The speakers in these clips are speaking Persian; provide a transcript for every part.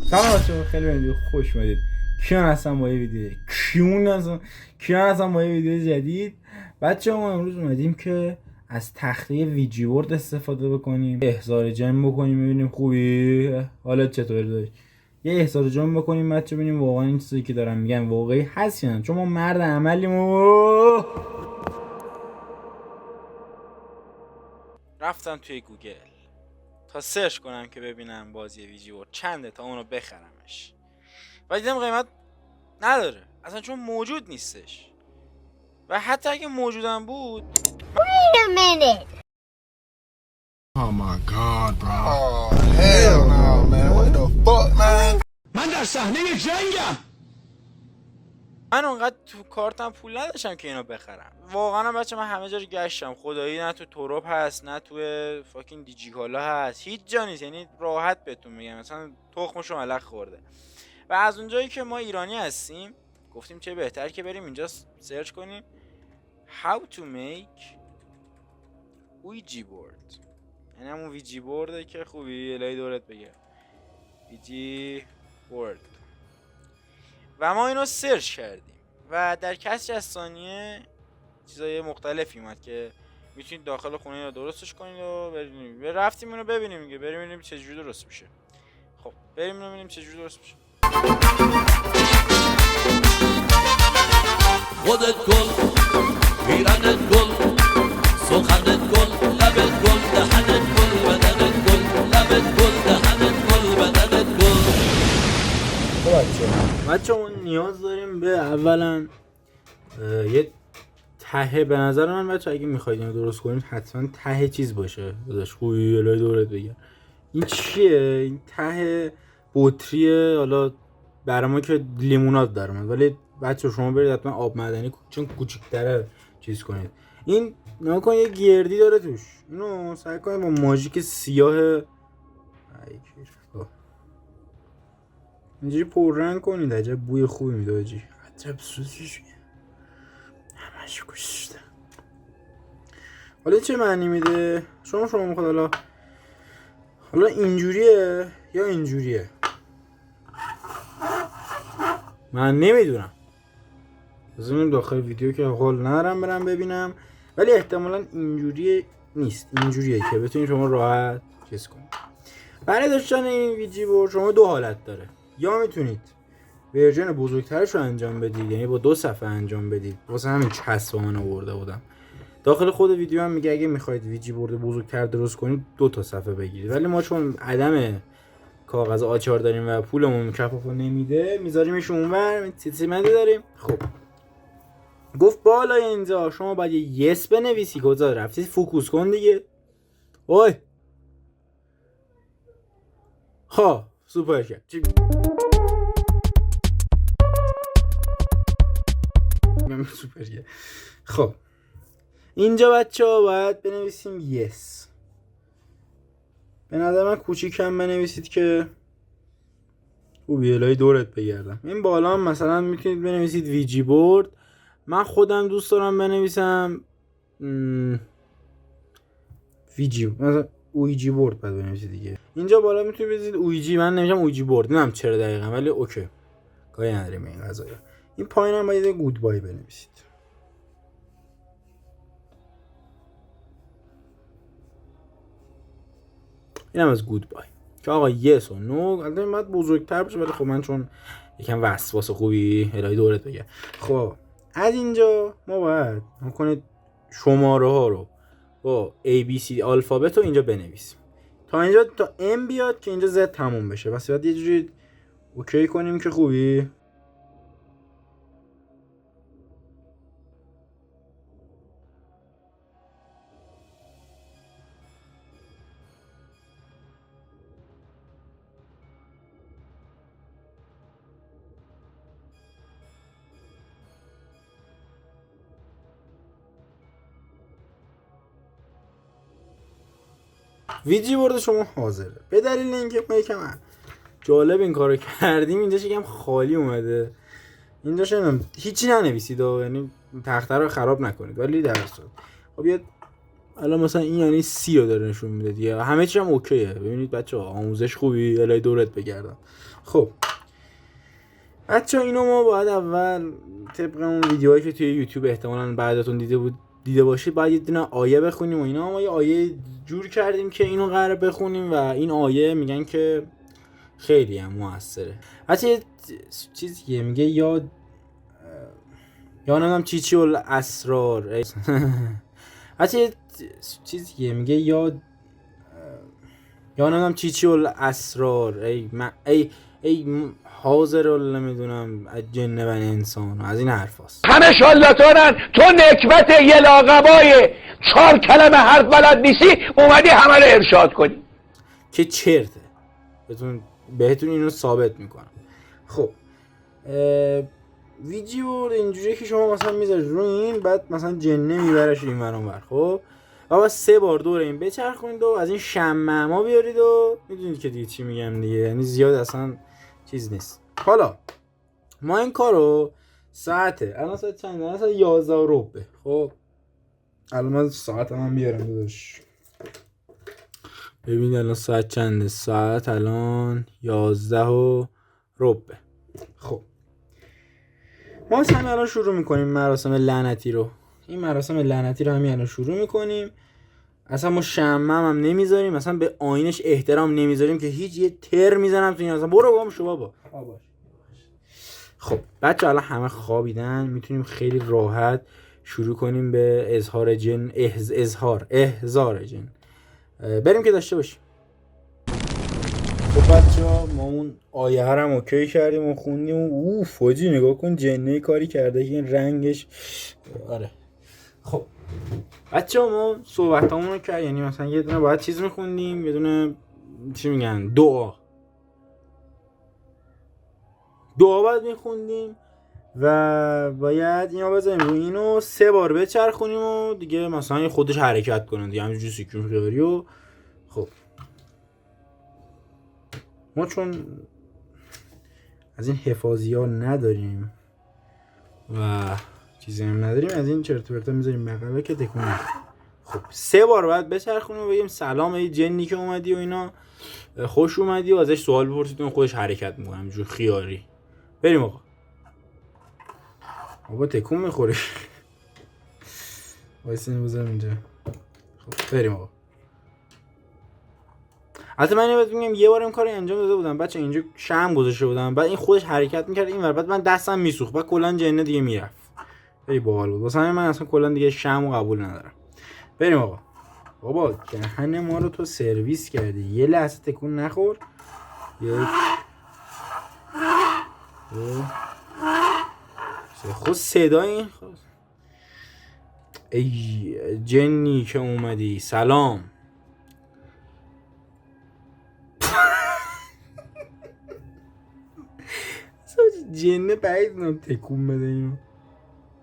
سلام بچه‌ها، خیلی ویدیو خوش اومدید. کیان هستم با یه ویدیو با یه ویدیو جدید. بچه‌ها ما امروز اومدیم که از تخته ویجی بورد استفاده بکنیم، احضار جن بکنیم ببینیم خوبی حالت چطوره داشت. یه احضار جن بکنیم بچه‌ها ببینیم واقعا این چیزی که دارم میگم واقعی هست یا نه، چون ما مرد عملیم. رفتم توی گوگل تا سرچ کنم که ببینم بازی ویجی بورد چنده تا اونو بخرمش و دیدم قیمت نداره اصلا، چون موجود نیستش و حتی اگه موجودم بود. Wait a minute. Oh my god, bro. Oh hell no, man. What the fuck, man? من در صحنه جنگم. من اونقدر تو کارتم پول نداشتم که اینو بخرم. واقعا بچه من همه جا رو گشتم، خدایی نه تو تورپ هست نه تو فاکین دیجیکالا هست، هیچ جا نیست. یعنی راحت بهتون میگم مثلا تخمشو ملق خورده. و از اونجایی که ما ایرانی هستیم گفتیم چه بهتر که بریم اینجا سرچ کنیم how to make Ouija board. یعنی همون ویجی بورده که خوبی الهی دورت بگه ویجی بورد. و ما اینو سرچ کردیم و در کسری از ثانیه چیزای مختلفی اومد که میتونید داخل خونه اینو درستش کنید و بریم رفتیم اینو ببینیم دیگه، بریم ببینیم چجوری درست میشه. خب بریم ببینیم چجوری درست میشه. خودت گل پیرنت گل سخنت گل لبت گل دهنت گل بدنت گل لبت گل دهنت گل بدنت گل. بچه ما نیاز داریم به اولا یه ته. به نظر من بچه اگه میخواید اینو درست کنید حتما ته چیز باشه داداش، خوبی الهی دورت بگم. این چیه؟ این ته بطریه. حالا برای ما که لیموناد داره من، ولی بچه شما برید حتما آب معدنی چون کوچیک‌تره چیز کنید. این نگاه کن یه گردی داره توش، اینو سعی کنید با ماژیک سیاه اینجوری پررنگ کنید. عجب بوی خوبی میده آجی، عجب سوزیش همش کشته. حالا چه معنی میده؟ شما میخواد حالا اینجوریه یا اینجوریه، من نمیدونم. بذاریم داخل ویدیو که حال ندارم برم ببینم، ولی احتمالا اینجوریه نیست، اینجوریه که بتونید شما راحت چیز کنید. برای داشتن این ویجی بورد شما دو حالت داره، یا میتونید ورژن بزرگترش رو انجام بدید، یعنی با 2 صفحه انجام بدید. واسه همین چسب من آورده بودم. داخل خود ویدیو هم میگه اگه میخواید ویجی بورد بزرگتر درست کنید 2 تا صفحه بگیرید، ولی ما چون عدم کاغذ آچار داریم و پولمون کفافو نمیده میذاریمش اونور تیتریمنتی داریم. خب گفت بالای اینجا شما باید یه یس بنویسی. کجا رفتی؟ فوکوس کن دیگه. اوی ها سوپر کرد. سوپر کرد. خب اینجا بچه ها باید بنویسیم یس. به نظر من کوچیکم بنویسید که خوبی الهی دورت بگردم. این بالا هم مثلا میتونید بنویسید ویجی بورد. من خودم دوست دارم بنویسم ویجی، مثلا اویجی بورد باید بنویسید دیگه. اینجا بالا میتونید بنویسید اویجی، من نمیشم اویجی بورد، نمیدونم چرا دقیقا ولی اوکی کاری نداریم این قضایا. این پایین هم باید گود بای بنویسید. اینم از گود بای که آقا یس و نو. البته باید بزرگتر بشه ولی خب من چون یکم وسواس خوبی الهی دورت بگه. خب از اینجا ما باید کنید شماره ها رو با ABC آلفابت رو اینجا بنویسیم تا اینجا تا M بیاد که اینجا Z تموم بشه. واسه بعد یه جوری اوکی کنیم که خوبی. ویجی بورد شما حاضره. به دلیل اینکه ما یکم جالب این کارو کردیم اینجاش یکم خالی اومده. اینجاش هیچی ننویسید، یعنی تخته رو خراب نکنید، ولی در صورت خب یه الان مثلا این یعنی سی رو داره نشون میده دیگه. همه چی هم اوکیه. ببینید بچه‌ها آموزش خوبی الهی دورت بگردم. خب بچه اینو ما باید اول طبق اون ویدیوهایی که توی یوتیوب احتمالاً بعدتون دیده باشید باید یه دونه آیه بخونیم و اینا. ما یه آیه جور کردیم که اینو قراره بخونیم و این آیه میگن که خیلی هم موثره. حتی یه چیزیه میگه یا نمیدونم چی الاسرار حتی یه چیزیه میگه یا نمیدونم چی الاسرار ای حاضر نمیدونم جن و انسان از این حرف هست. همه شالاتانن، تو نکبت یه لاقبای 4 کلمه حرف بلد نیستی اومدی همه رو ارشاد کنی که چرته. بهتون اینو ثابت میکنم. خب ویدیو اینجوری که شما مثلا میذارید رو این، بعد مثلا جنه میبرش این ور اون ور. خب و 3 بار دور این بچرخونید و از این شمعما بیارید و میدونید که دیگه چی میگم دیگه، یعنی زیاد اصلا چیز نیست. حالا ما این کارو الان ساعت چنده؟ الان ساعت 11:15. خب الان من ساعتم هم بیارم داداش ببینید الان ساعت چنده. ساعت الان 11:15. خب ما همین الان شروع میکنیم مراسم لعنتی رو. این مراسم لعنتی رو همین الان شروع میکنیم. اصلا ما شمم هم نمیذاریم، اصلا به آینش احترام نمیذاریم که هیچ. یه تر میزنم تو این اصلا برو بام شو بابا. خب بچه الان همه خوابیدن، میتونیم خیلی راحت شروع کنیم به اظهار جن. احضار جن بریم که داشته باشیم. خب بچه ها ما اون آیه هم اوکی کردیم و خوندیم و فاجی نگاه کن جنه کاری کرده که این رنگش. آره خب بچه ها ما صحبت همون رو کرد، یعنی مثلا یه دونه باید چیز میخوندیم، یه دونه چی میگن دعا باید میخوندیم و باید اینا بزنیم رو اینو 3 بار بچرخونیم و دیگه مثلا خودش حرکت کنن دیگه، همینجوری سکون خیاری. و خب ما چون از این حفاظی ها نداریم و چیزی هم نداریم، از این چرت و پرتا میذاریم بغله که تکون نخوره. خب 3 بار باید بچرخونیم و بگیم سلام ای جنی که اومدی و اینا، خوش اومدی و ازش سوال بپرسید و خودش حرکت میکنه همینجور خیاری. بریم آقا. بابا تکون میخوری. وایس اینو بذارم اینجا. خب بریم آقا. البته من بهت میگم یه بار این کارو انجام داده بودم بچه، اینجا شمع گذاشته بودم، بعد این خودش حرکت میکرد اینور، بعد من دستم میسوخت، بعد کلا جنه دیگه میرفت. خیلی باحال بود. واسه من اصلا کلا دیگه شمعو قبول ندارم. بریم آقا. بابا دهن ما رو تو سرویس کردی. یه لحظه تکون نخور. 1 2 3. خود صدای این ای جنی که اومدی سلام. جنه بعید نم تکون بده اینو.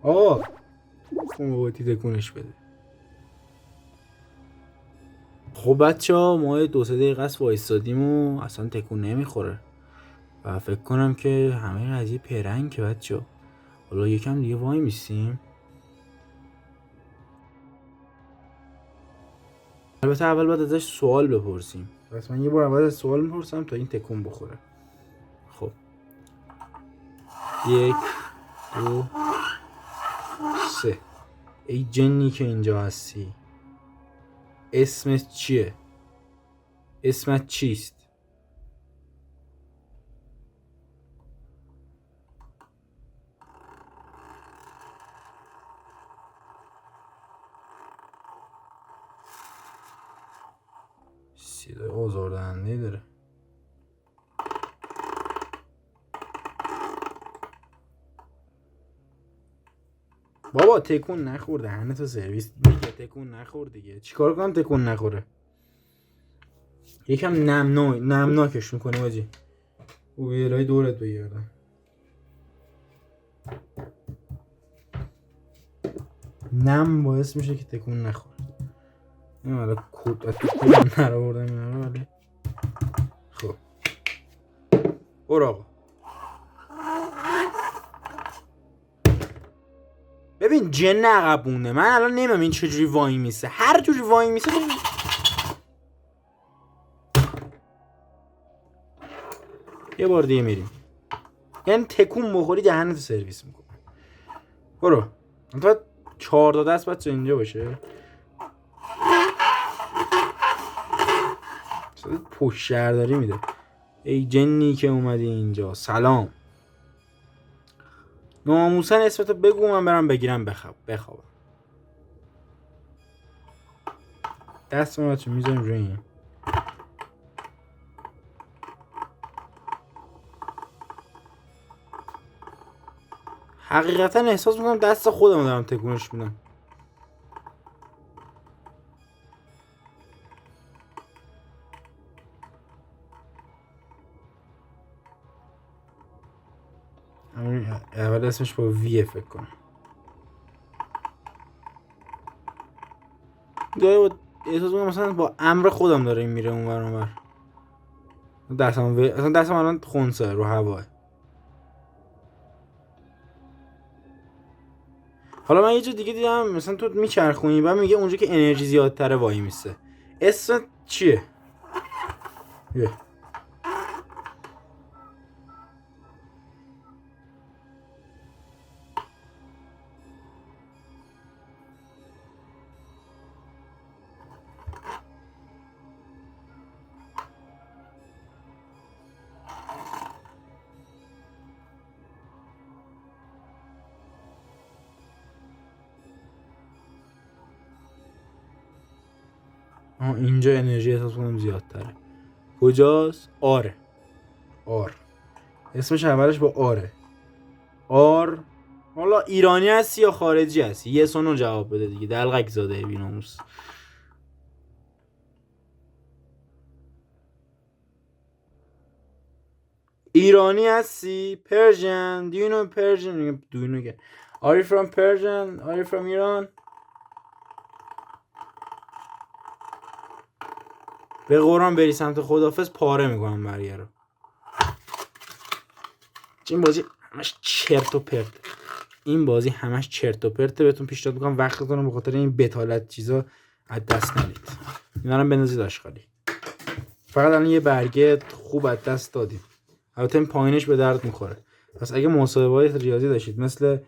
آقا باتی تکونش بده. خب بچه ها ما 2-3 دقیقه است وایستادیم و اصلا تکون نمیخوره و فکر کنم که همه قضیه پرنگ که بچه ها. حالا یکم دیگه وای میستیم. البته اول باید ازش سوال بپرسیم. پس من یه بار اول از سوال میپرسم تا این تکون بخوره. خب 1 2 3. ای جنی که اینجا هستی اسمت چیه؟ اسمت چیست؟ صدای آزاردهنده‌ای داره. بابا تکون نخورده دهنه تو سرویس دیگه. تکون نخور دیگه. چیکار کنم تکون نخوره؟ یکم نمناکش میکنه باجی. او ویلای دورت بگردم. نم باعث میشه که تکون نخوره. این حالا کود نرآوردم اینا رو. ولی خب برو آقا. ببین جن عقب مونده. من الان نمیدونم این چجوری وای میسه. هر جوری وای میسه یه بار دیگه میریم. یعنی تکون بخوری دهنتو سرویس میکنه. برو. تو 4 تا دست بچه اینجا باشه. پشت شهرداری میده. ای جنی که اومدی اینجا سلام. ناموسن اسمتو بگو من برم بگیرم بخوابم. دست ما بچه میذاریم روی این. حقیقتا احساس میکنم دست خودم دارم تکونش میدم. اول اسمش با ویه فکر کنم. داره با احساس میکنم مثلا با امر خودم داره این میره اونور اونور. دستم الان خونسه رو هواه. حالا من یه جا دیگه دیدم مثلا تو میچرخونی بعد میگه اونجا که انرژی زیادتره وای میسته. اسم چیه؟ اینجا انرژی احساس کنم زیادتره. کجاست؟ آره. آر. اسمش اولش با آره. آر. حالا ایرانی هستی یا خارجی هستی؟ یه سونو جواب بده دیگه. دلغک زاده بیناموس. ایرانی هستی؟ Persian. Do you know Persian? Do you know again? Are you from Persian? Are you from Iran? به قرآن بری سمت خداحافظ پاره میکنم برگه رو. این بازی همش چرت و پرت. این بازی همش چرت و پرته. بهتون پیشنهاد میکنم وقتتون رو به خاطر این بتالت چیزا از دست ندید. اینا رو بندازید آشغالی. فقط الان یه برگه خوب از دست دادیم. البته این پایینش به درد میخوره. پس اگه مسابقات ریاضی داشتید مثل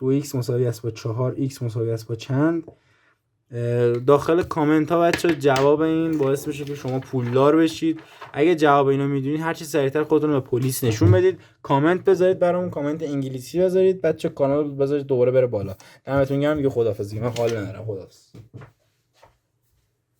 2x مساوی است با 4x مساوی است با چند، داخل کامنت ها بچه جواب این باعث بشه که شما پولدار بشید. اگه جواب اینو میدونید هر چی سریعتر خودتون رو به پلیس نشون بدید. کامنت بذارید برامون، کامنت انگلیسی بذارید. بچه کانال بذارید دوباره بره بالا. دمتون گرم دیگه. خداحافظ. من حال ندارم. خداحافظ.